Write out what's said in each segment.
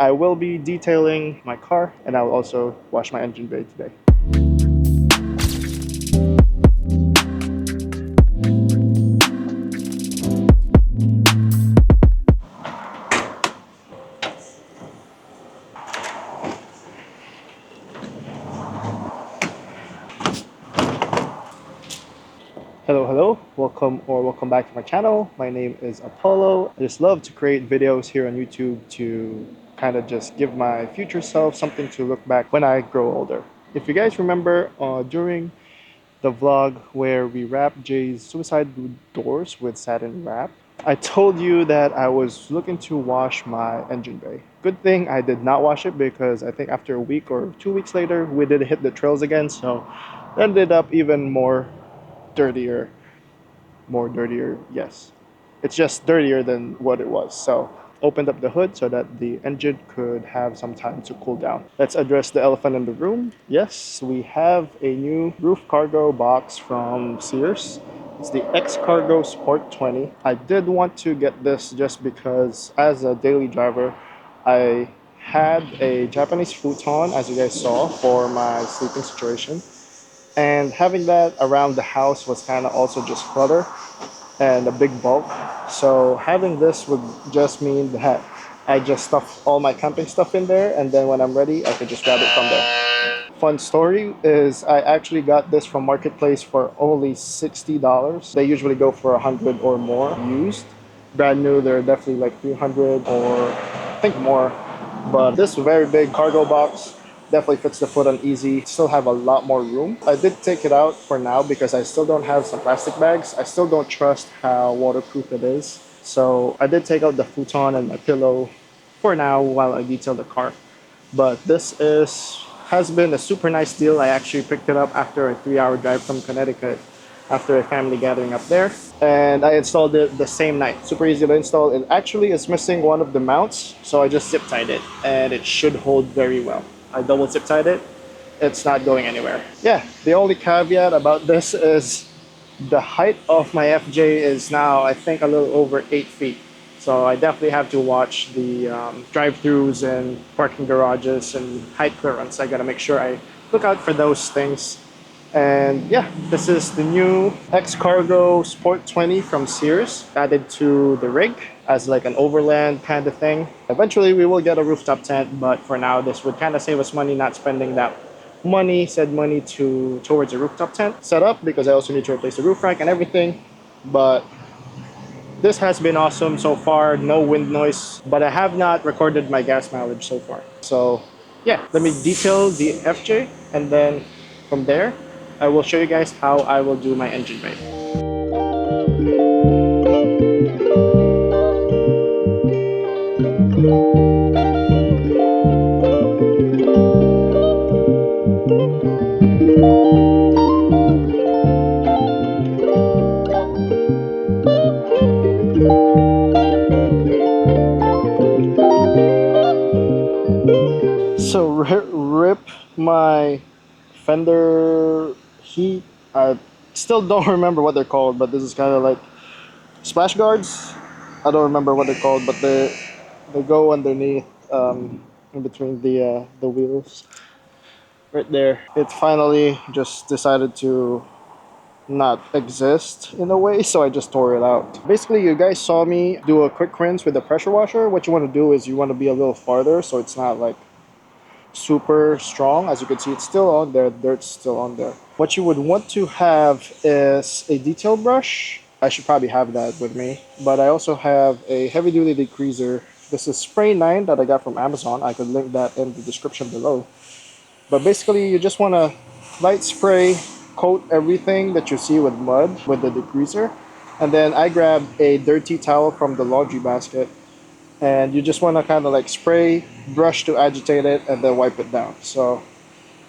I will be detailing my car and I'll also wash my engine bay today. Hello, welcome back to my channel. My name is Apollo. I just love to create videos here on YouTube to kind of just give my future self something to look back when I grow older. If you guys remember during the vlog where we wrapped Jay's suicide doors with satin wrap, I told you that I was looking to wash my engine bay. Good thing I did not wash it because I think after a week or 2 weeks later, we did hit the trails again. So it ended up even dirtier, more dirtier, yes. It's just dirtier than what it was. So opened up the hood so that the engine could have some time to cool down. Let's address the elephant in the room. Yes, we have a new roof cargo box from Sears. It's the X Cargo Sport 20. I did want to get this just because as a daily driver, I had a Japanese futon, as you guys saw, for my sleeping situation. And having that around the house was kind of also just clutter and a big bulk. So having this would just mean that I just stuff all my camping stuff in there, and then when I'm ready, I could just grab it from there. Fun story is I actually got this from Marketplace for only $60. They usually go for 100 or more used. Brand new, they're definitely like 300 or I think more. But this very big cargo box definitely fits the foot on easy. Still have a lot more room. I did take it out for now because I still don't have some plastic bags. I still don't trust how waterproof it is. So I did take out the futon and my pillow for now while I detail the car. But this has been a super nice deal. I actually picked it up after a 3-hour drive from Connecticut after a family gathering up there. And I installed it the same night. Super easy to install. It actually is missing one of the mounts, so I just zip tied it and it should hold very well. I double zip tied it. It's not going anywhere. Yeah, the only caveat about this is the height of my FJ is now, I think, a little over 8 feet. So I definitely have to watch the drive-throughs and parking garages and height clearance. I gotta make sure I look out for those things. And yeah, this is the new X Cargo Sport 20 from Sears, added to the rig as like an overland kind of thing. Eventually we will get a rooftop tent, but for now this would kind of save us money not spending that said money towards a rooftop tent setup, because I also need to replace the roof rack and everything. But this has been awesome so far, no wind noise, but I have not recorded my gas mileage so far. So yeah, let me detail the FJ and then from there I will show you guys how I will do my engine bay. So rip my fender heat. I still don't remember what they're called, but this is kind of like splash guards. I don't remember what they're called, but they go underneath, in between the wheels, right there. It finally just decided to not exist in a way, so I just tore it out. Basically, you guys saw me do a quick rinse with the pressure washer. What you want to do is you want to be a little farther so it's not like super strong. As you can see, it's still on there, dirt's still on there. What you would want to have is a detail brush. I should probably have that with me, but I also have a heavy duty degreaser. This is Spray 9 that I got from Amazon. I could link that in the description below. But basically you just want to light spray, coat everything that you see with mud with the degreaser, and then I grabbed a dirty towel from the laundry basket, and you just want to kind of like spray, brush to agitate it, and then wipe it down. So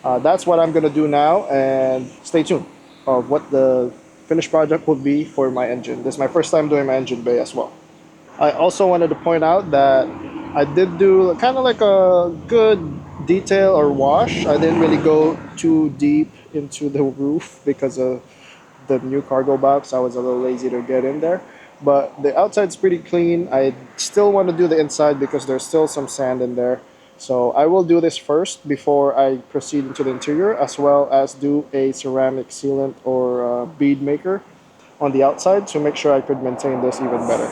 that's what I'm gonna do now, and stay tuned of what the finished project will be for my engine. This is my first time doing my engine bay as well. I also wanted to point out that I did do kind of like a good detail or wash. I didn't really go too deep into the roof because of the new cargo box. I was a little lazy to get in there. But the outside's pretty clean. I still want to do the inside because there's still some sand in there. So I will do this first before I proceed into the interior, as well as do a ceramic sealant or bead maker on the outside to make sure I could maintain this even better.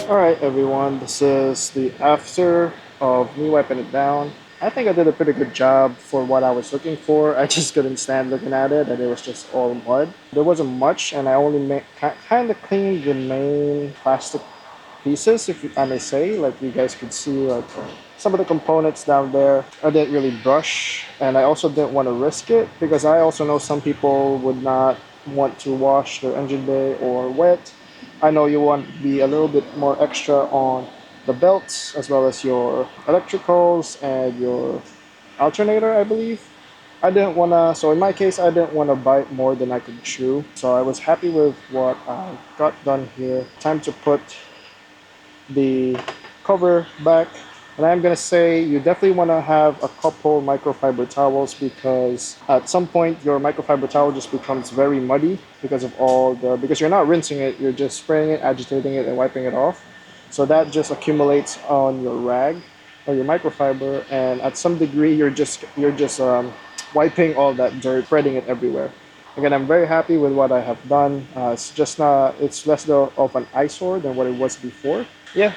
Alright everyone, this is the after of me wiping it down. I think I did a pretty good job for what I was looking for. I just couldn't stand looking at it and it was just all mud. There wasn't much and I only kind of cleaned the main plastic pieces, if I may say. Like you guys could see, like some of the components down there I didn't really brush, and I also didn't want to risk it because I also know some people would not want to wash their engine bay or wet. I know you want to be a little bit more extra on the belts as well as your electricals and your alternator, I believe. I didn't want to, so in my case, I didn't want to bite more than I could chew. So I was happy with what I got done here. Time to put the cover back. And I'm gonna say you definitely want to have a couple microfiber towels because at some point your microfiber towel just becomes very muddy because of because you're not rinsing it, you're just spraying it, agitating it, and wiping it off. So that just accumulates on your rag or your microfiber, and at some degree you're just wiping all that dirt, spreading it everywhere. Again, I'm very happy with what I have done. It's just not, it's less of an eyesore than what it was before. Yeah,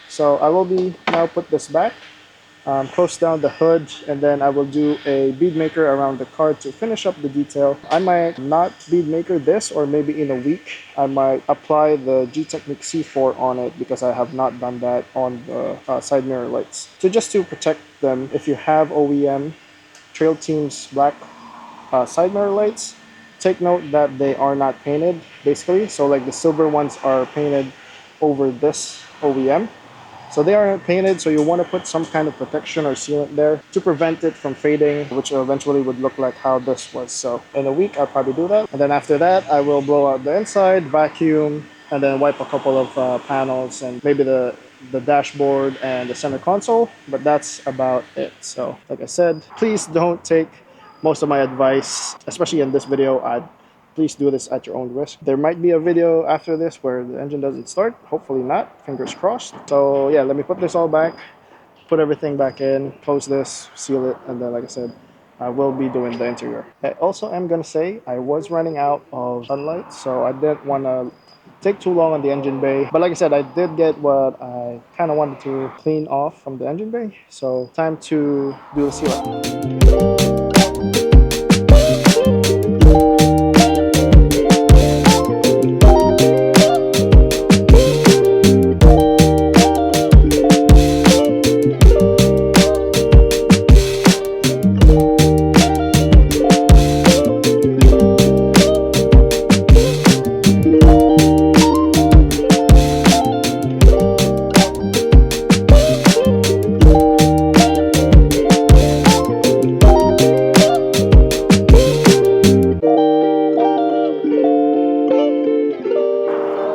so I will be now put this back, close down the hood, and then I will do a bead maker around the car to finish up the detail. I might not bead maker this, or maybe in a week I might apply the G-Technique C4 on it because I have not done that on the side mirror lights. So just to protect them, if you have OEM Trail Team's black side mirror lights, take note that they are not painted basically. So like the silver ones are painted over this OEM. So they aren't painted, so you want to put some kind of protection or sealant there to prevent it from fading, which eventually would look like how this was. So in a week, I'll probably do that. And then after that, I will blow out the inside, vacuum, and then wipe a couple of panels and maybe the dashboard and the center console. But that's about it. So like I said, please don't take most of my advice, especially in this video. Please do this at your own risk. There might be a video after this where the engine doesn't start. Hopefully not. Fingers crossed. So yeah, let me put this all back, put everything back in, close this, seal it, and then like I said, I will be doing the interior. I also am gonna say I was running out of sunlight, so I didn't want to take too long on the engine bay. But like I said, I did get what I kind of wanted to clean off from the engine bay. So time to do the sealant.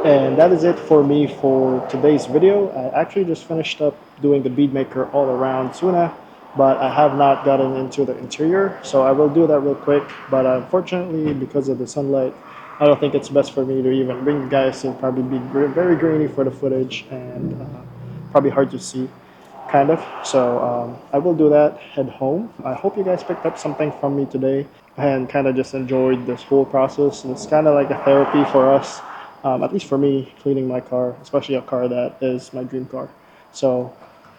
And that is it for me for today's video. I actually just finished up doing the bead maker all around Suna, but I have not gotten into the interior, so I will do that real quick. But unfortunately, because of the sunlight, I don't think it's best for me to even bring you guys. It'll probably be very grainy for the footage and probably hard to see, kind of. So I will do that, head home. I hope you guys picked up something from me today and kind of just enjoyed this whole process. It's kind of like a therapy for us. At least for me, cleaning my car, especially a car that is my dream car. So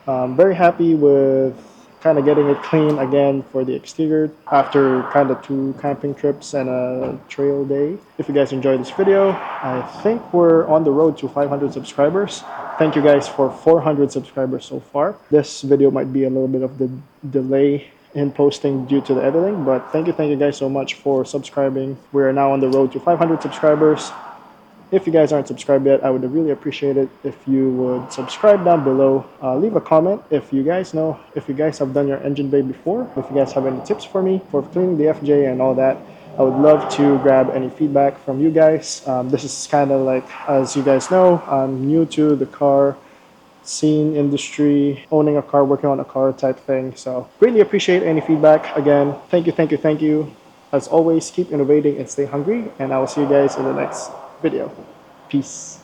very happy with kind of getting it clean again for the exterior after kind of 2 camping trips and a trail day. If you guys enjoyed this video, I think we're on the road to 500 subscribers. Thank you guys for 400 subscribers so far. This video might be a little bit of the delay in posting due to the editing, but thank you guys so much for subscribing. We are now on the road to 500 subscribers. If you guys aren't subscribed yet, I would really appreciate it if you would subscribe down below. Leave a comment if you guys know, if you guys have done your engine bay before, if you guys have any tips for me for cleaning the FJ and all that. I would love to grab any feedback from you guys. This is kind of like, as you guys know, I'm new to the car scene industry, owning a car, working on a car type thing. So greatly appreciate any feedback. Again, thank you, thank you, thank you. As always, keep innovating and stay hungry, and I will see you guys in the next video. Peace.